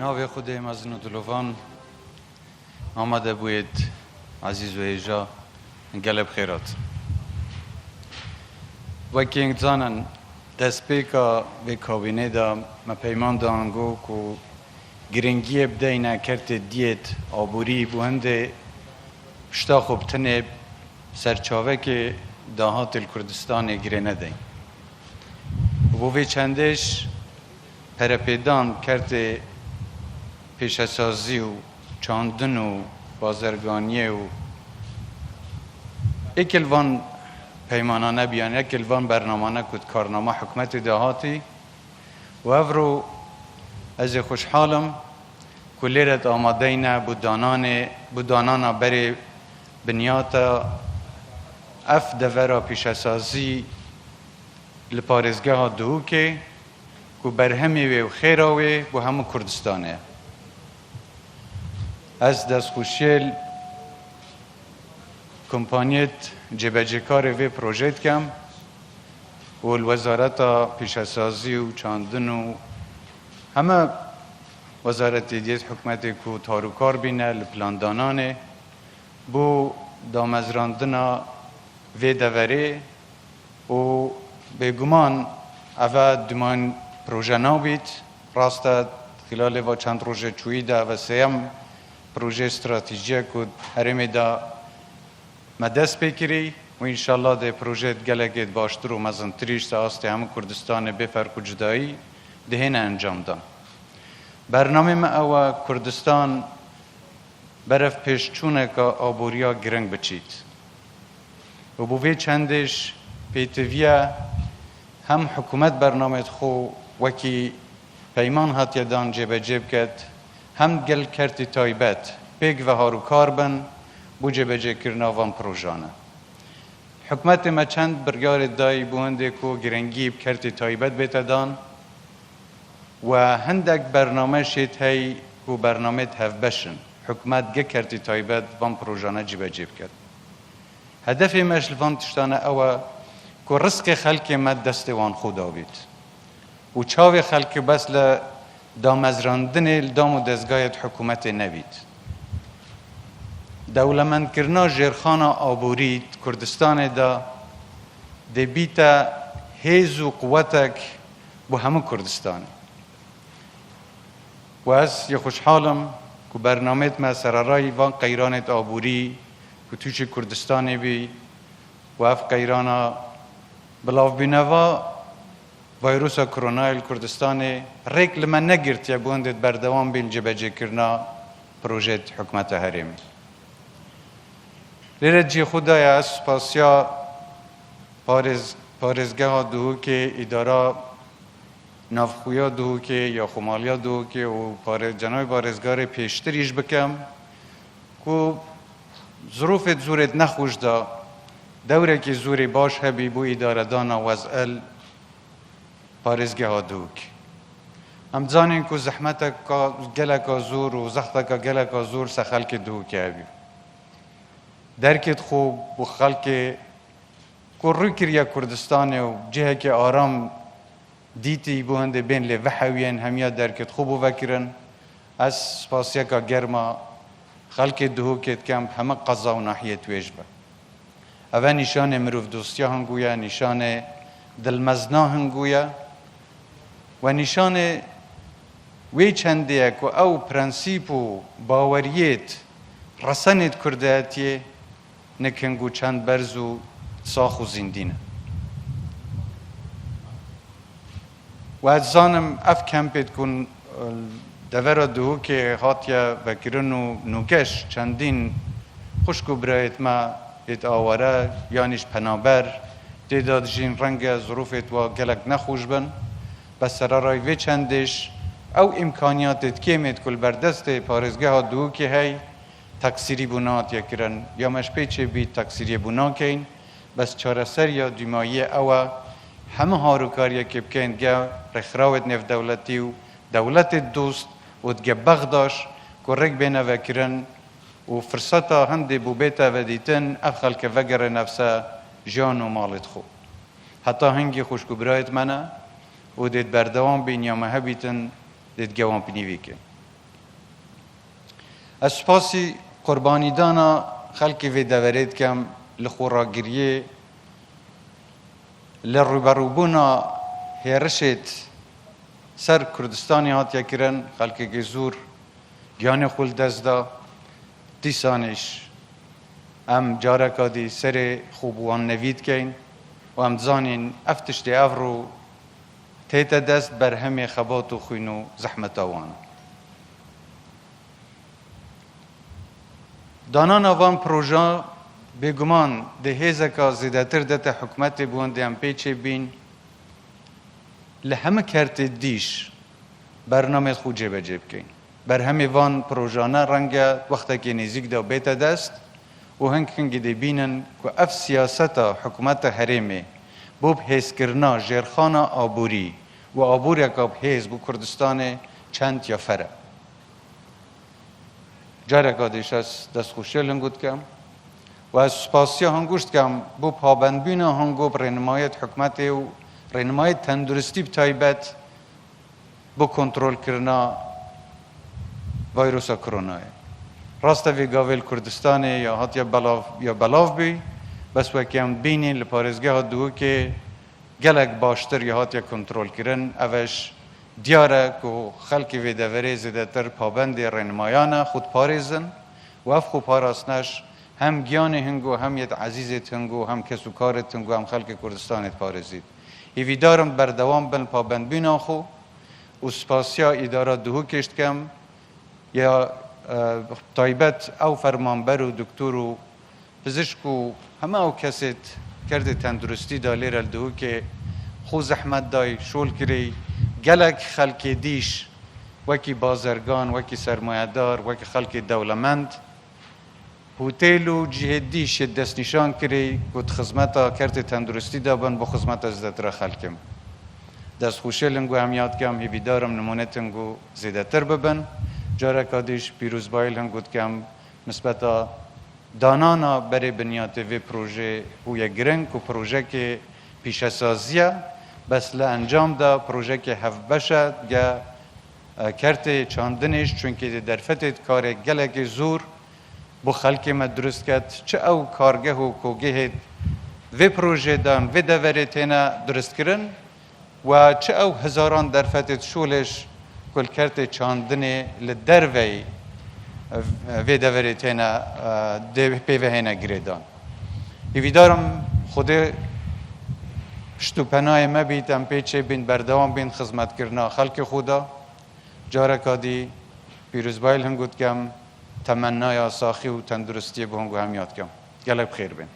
ناوی خودی مزن و دلوان آماده بوید عزیز و ایجا گلب خیرات وکی اینگ زانن دست پیکا به کابینه دا ما پیمان دانگو که گرنگی بدهی کرد دیت آبوری بوهنده پشتا خوب تنه سرچاوه که دهات کردستان گرنه دی بوی چندش پرپیدان کرد پیشەسازیی و چاندن و بازرگانی و اکلوان پیمانانه بیان اکلوان برنامه کد کارنامه حکومتی دهاتی و افرو از خوشحالم کلیرت آمادهینه بودانانا بری بنیاتا اف دەڤەرا پیشەسازیی لپارێزگەها دهۆکێ که برهمی و خیراوی بو همو کردستانه از دست خوشیل کمپانیت جبه‌جکار و پروژیت کم و الوزارت پیشەسازی و چاندن و همه وزارت دیت حکومتی که تاروکار بینه لپلاندانانه بو دامەزراندنی و دەڤەری و بگمان اوه دمان پروژه نابید راسته خلال و چند روز چاوی و سیم پروژه استراتژیک که هەرێمی دا مدست بکری و انشالله ده پروژه گلگت باشتر و مزنتریش ساسته همه کردستان بفرق و جدایی دهین انجام دان برنامه ما او کردستان برف پیشچونه که آبوریا گرنگ بچید و بوی چندش پیتویه هم حکومت برنامه خو وکی پیمان هاتیه دان جبه کرد هم گل کرتی تایبت پیگ و هاروکار بن بو جبه کرنا وان پروژانه حکومت ما چند برگار دای بونده که گرنگی کرتی تایبت بیت دان و هندک برنامه شید هی که برنامه هفبشن حکومت گه کرتی تایبت وان پروژانه جبه کرد هدف مشل وان تشتانه اوه که رزق خلق مد دست وان خدا بید و چاوی خلق بس دامەزراندنی دام و دزگایت حکومت نبید دولمند کرنا جرخان آبوری کردستان دا بیتا هیز و قوتک بو همه کردستان و از یه خوشحالم که برنامه ما سرارای وان قیرانت آبوری که توی کردستان بی و اف قیرانا بلاف بینوا ویروس کرونا کردستان ریک لمن نگرت یا بوندت بردوام بین جبهه کرنا پروژه حکومت هەرێمی لیرد جی خدای از پاسیا پارێزگەها دهۆکێ ئیدارا نافخویا دهۆکێ یا خمالیا دهۆکێ و جناب پارێزگار پیشتریش بکم که ظروفت زورت نخوش دا دوره که زوری باش هبی بو اداره دانا وزل پارێزگەها دهۆک ام زانین که زحمت گلک زور و زخت گلک زور سه خلک دهۆک هبی درکت خوب بو خلک که روی کریا کردستان و جهه که آرام دیتی بو هنده بین لی وحوین همیا درکت خوب و وکرن از سپاسیا که گرما خلک دهۆکت کم همه قضا و ناحیت ویش با اوه نشان مروف دوستیا هنگویا نشان دلمزنا هنگویا و نشان وی چنده که او پرنسیپ و باوریت رسانت کردهاتیه نکنگو چند برز و ساخ و زندینه و از زانم اف کمپید کن دەڤەرا دهۆکێ هاتیه بکرن و نوکش چندین خوشکو برایت ما ایت آواره یانیش پنابر دیداد جین رنگ ظروفت و گلک نخوش بن بس سرارای وی چندش او امکانیاتت کمیت کل بردست پارێزگەها دهۆکێ هی تقصیری بونات یکرن یا مش پیچه بی تقصیری بونا کین بس چارەسەر یا دیمایی اوه همه هاروکاری که بکن گه رخراوت نف دولتی و دولت دوست و دگه بغداش که رک بینه وکرن و فرصتا هنده بو بیتا و دیتن اف خلک وگر نفسه جان و مالت خو حتی هنگی خوشکو برایت منه و دید بردوان بین یا مهبیتن دید گوان پنیوی که از سپاسی قربانی دانا خلکی وی دەڤەرێت کم لخوراگریه لروبروبونا هێرشێت سر کوردستانی هاتیه کرن خلکێکی زور گیانی خول دەست دا دیسانش ام جارکا دی سر خوبوان نوید کین و ام زانین افتش دی افرو تیتا دست بر همه خبات و خوین و زحمت آوان دانان آوان پروژه بگمان ده هیزکا زیدتر دت حکومت بوند ام پیچه بین لهمه کرت دیش برنامه خود جیب جیب کین بر همه وان پروژانه رنگ وقتا که نزیک دا بیت دست و هنگی دی بینن که اف سیاست حکومت هەرێمی بوب حیث کرنا جرخانه آبوری و آبور یکاب حیث بو کردستان چند یا فره جارکا دیش از دستخوشی لنگود کم و از سپاسی هنگوشت کم بو پابندبین هنگو رنمایت حکومت و رنمایت تندرستی تایبت بو کنترل کرنا ویروس کرونا راست وی گاویل کردستان یا هات یا بلاف بی بس وکیم بینین لپارزگاه دو که گلک باشتر یا هات یا کنترل کرن اوش دیاره که خلکی وی دەڤەری زیدتر پابند رنمایان خود پارزن و اف خود پاراسنش هم گیان هنگو هم یت عزیزت هنگو هم کسو کارت هنگو هم خلک کردستانت پارزید ایوی دارم بردوام بن پابند بینا خو و سپاسیا اداره دهۆک کشت کم یا تایبت او فرمانبر و دکتور و پزشک و همه او کسیت کرده تندرستی دا لیر دهۆک که خو زحمت دای شول کری گلک خلک دیش وکی بازرگان وکی سرمایه‌دار وکی خلک دولمند هوتیل و جهدیش دست نشان کری کد خدمتا کرده تندرستی دا بن با خدمت از دتر خلکم دست خوشیلنگو همیاد کم هیویدارم نمونتنگو زیدتر ببن جارکا دیش پیروز بایل هنگود کم نسبتا دانانا برای بنیاد وی پروژه هوی گرنگ و پروژه که پیشەسازیه بس لانجام دا پروژه که هاوبه شد یا کرت چاندنش چونکه در فتت کار گلک زور بو خلک ما درست کد چه او کارگه و کوگه وی پروژه دان وی دەڤەری تینا درست کرن و چه او هزاران در فتت شولش کل کرت چاندنی لدروی وی دەڤەری تینا پیوه هینا گریدان ایویدارم خود شتو پناه ما بیتم پیچه بین بردوام بین خدمت کرنا خلق خودا جارکا دی پیروز بایل هنگود کم تمنای آساخی و تندرستی به هنگو همیاد کم گلک بخیر بین